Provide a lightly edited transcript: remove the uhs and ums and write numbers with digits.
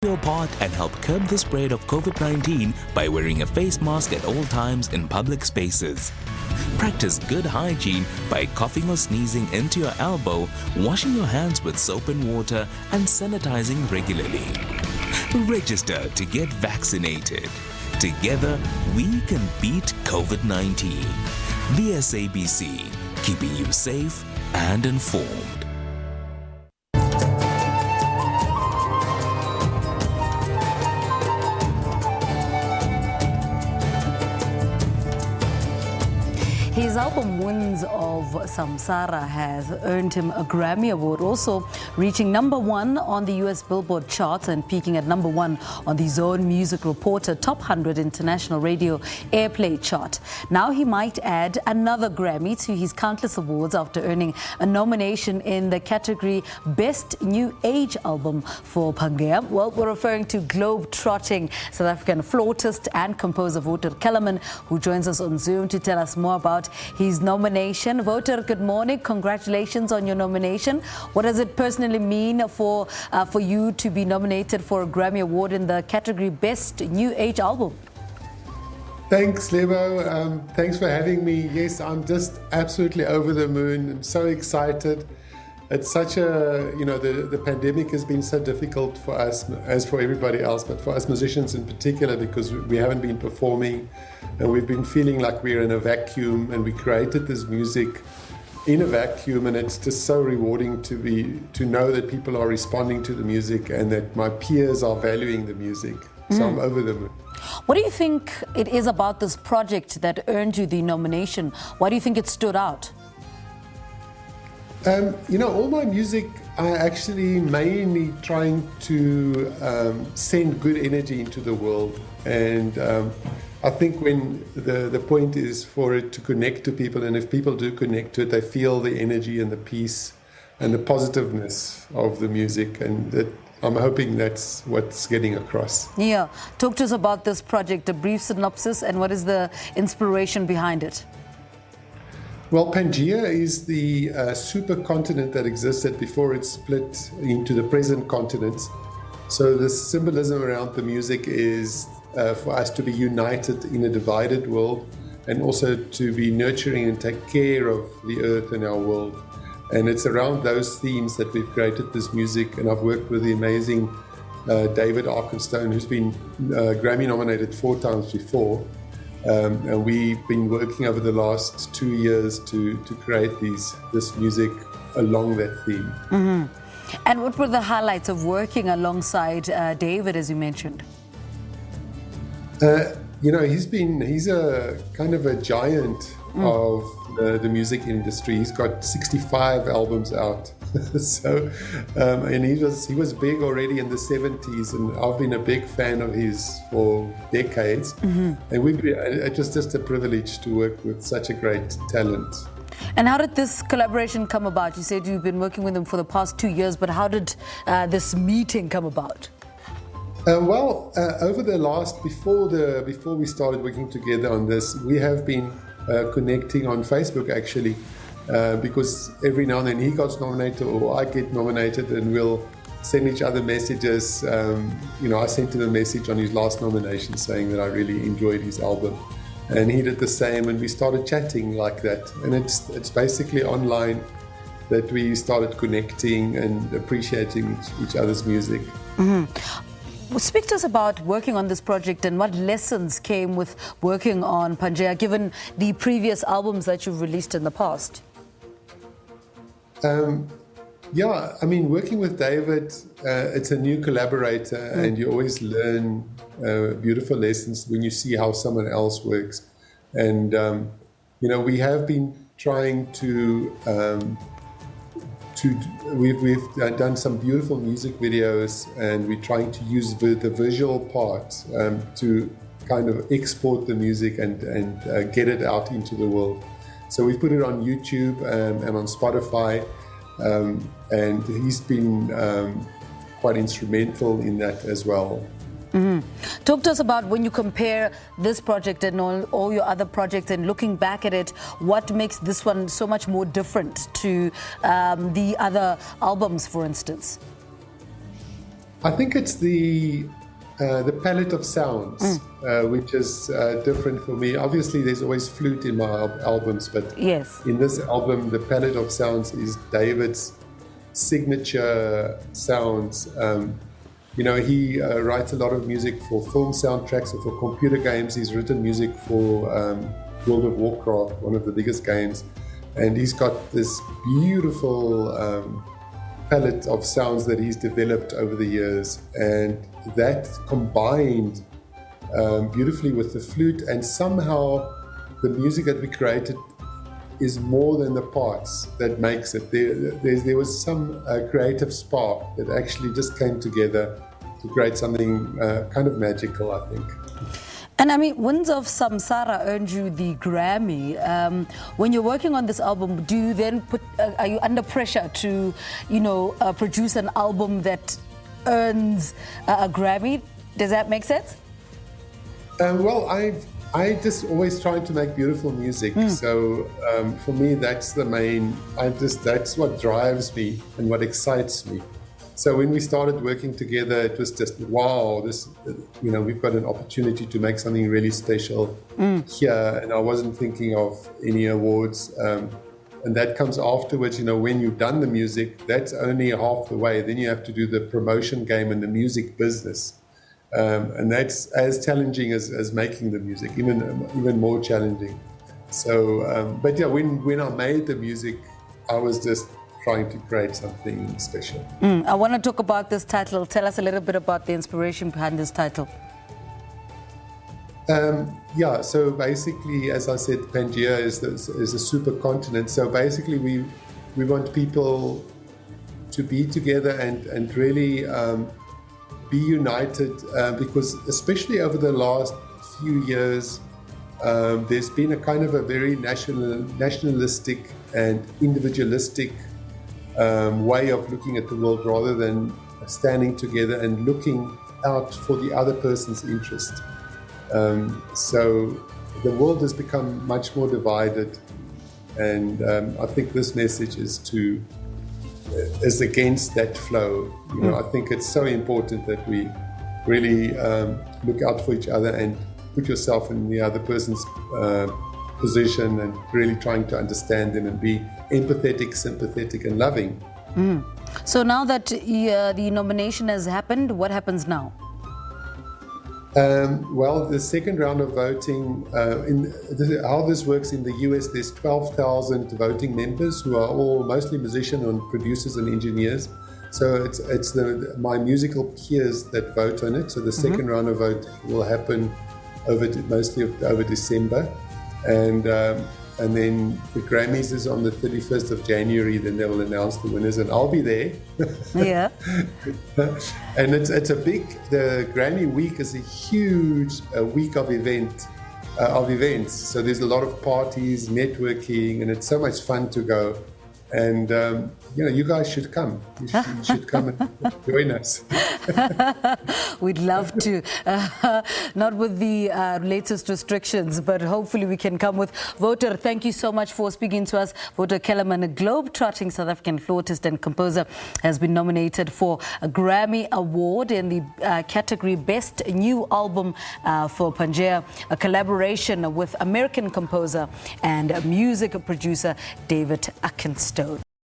your part and help curb the spread of COVID-19 by wearing a face mask at all times in public spaces. Practice good hygiene by coughing or sneezing into your elbow, washing your hands with soap and water, and sanitizing regularly. Register to get vaccinated. Together, we can beat COVID-19. The SABC, keeping you safe and informed. His album Winds of Samsara has earned him a Grammy Award, also reaching #1 on the US Billboard Charts and peaking at #1 on the Zone Music Reporter Top 100 International Radio Airplay Chart. Now he might add another Grammy to his countless awards after earning a nomination in the category Best New Age Album for Pangaea. Well, we're referring to Globe-trotting South African flautist and composer Wouter Kellerman, who joins us on Zoom to tell us more about his nomination. Wouter, good morning. Congratulations on your nomination. What does it personally mean for you to be nominated for a Grammy Award in the category Best New Age Album? Thanks, Lebo. Thanks for having me. Yes, I'm just absolutely over the moon. I'm so excited. It's such a, the pandemic has been so difficult for us, as for everybody else, but for us musicians in particular, because we haven't been performing and we've been feeling like we're in a vacuum, and we created this music in a vacuum, and it's just so rewarding to know that people are responding to the music and that my peers are valuing the music. So I'm over the moon. What do you think it is about this project that earned you the nomination? Why do you think it stood out? All my music, I actually mainly trying to send good energy into the world. And I think when the point is for it to connect to people, and if people do connect to it, they feel the energy and the peace and the positiveness of the music. And that, I'm hoping that's what's getting across. Yeah. Talk to us about this project, a brief synopsis, and what is the inspiration behind it? Well, Pangaea is the supercontinent that existed before it split into the present continents. So the symbolism around the music is for us to be united in a divided world, and also to be nurturing and take care of the earth and our world. And it's around those themes that we've created this music. And I've worked with the amazing David Bowie, who's been Grammy nominated 4 times before. And we've been working over the last 2 years to create this music along that theme. Mm-hmm. And what were the highlights of working alongside David, as you mentioned? He's a kind of a giant of the music industry. He's got 65 albums out. So, and he was big already in the 70s, and I've been a big fan of his for decades. Mm-hmm. And it was just a privilege to work with such a great talent. And how did this collaboration come about? You said you've been working with him for the past 2 years, but how did this meeting come about? Over the last, before we started working together on this, we have been connecting on Facebook actually, because every now and then he got nominated or I get nominated, and we'll send each other messages. I sent him a message on his last nomination saying that I really enjoyed his album, and he did the same, and we started chatting like that. And it's basically online that we started connecting and appreciating each other's music. Mm-hmm. Speak to us about working on this project and what lessons came with working on Pangaea, given the previous albums that you've released in the past. Working with David, it's a new collaborator, and you always learn beautiful lessons when you see how someone else works. And, we have been trying we've done some beautiful music videos, and we're trying to use the visual part to kind of export the music and get it out into the world. So we've put it on YouTube and on Spotify, and he's been quite instrumental in that as well. Mm-hmm. Talk to us about, when you compare this project and all your other projects, and looking back at it, what makes this one so much more different to the other albums, for instance? I think it's the palette of sounds, which is different for me. Obviously, there's always flute in my albums, but Yes. in this album, the palette of sounds is David's signature sounds. He writes a lot of music for film soundtracks or for computer games. He's written music for World of Warcraft, one of the biggest games. And he's got this beautiful palette of sounds that he's developed over the years. And that combined beautifully with the flute, and somehow the music that we created is more than the parts that makes it. There was some creative spark that actually just came together to create something kind of magical, I think. And I mean, Winds of Samsara earned you the Grammy. When you're working on this album, do you then are you under pressure to, produce an album that earns a Grammy? Does that make sense? Well, I just always try to make beautiful music. So for me, that's the main. That's what drives me and what excites me. So when we started working together, it was just wow. We've got an opportunity to make something really special here, and I wasn't thinking of any awards. And that comes afterwards. When you've done the music, that's only half the way. Then you have to do the promotion game and the music business. And that's as challenging as making the music, even more challenging. So, but yeah, when I made the music, I was just trying to create something special. I want to talk about this title. Tell us a little bit about the inspiration behind this title. So basically, as I said, Pangaea is a supercontinent. So basically, we want people to be together and really be united, because especially over the last few years, there's been a kind of a very nationalistic and individualistic way of looking at the world, rather than standing together and looking out for the other person's interest. So the world has become much more divided, and I think this message is against that flow. I think it's so important that we really look out for each other and put yourself in the other person's position, and really trying to understand them and be empathetic, sympathetic, and loving. So now that the nomination has happened, what happens now? Well, the second round of voting, how this works in the US, there's 12,000 voting members who are all mostly musicians and producers and engineers. So it's my musical peers that vote on it. So the second round of vote will happen mostly over December. And then the Grammys is on the 31st of January. Then they will announce the winners, and I'll be there. Yeah. And the Grammy week is a huge week of events. So there's a lot of parties, networking, and it's so much fun to go. And you guys should come. You should come and join us. We'd love to. Not with the latest restrictions, but hopefully we can come with. Wouter, thank you so much for speaking to us. Wouter Kellerman, a Globe-trotting South African flutist and composer, has been nominated for a Grammy Award in the category Best New Album for Pangaea, a collaboration with American composer and music producer David Bowie.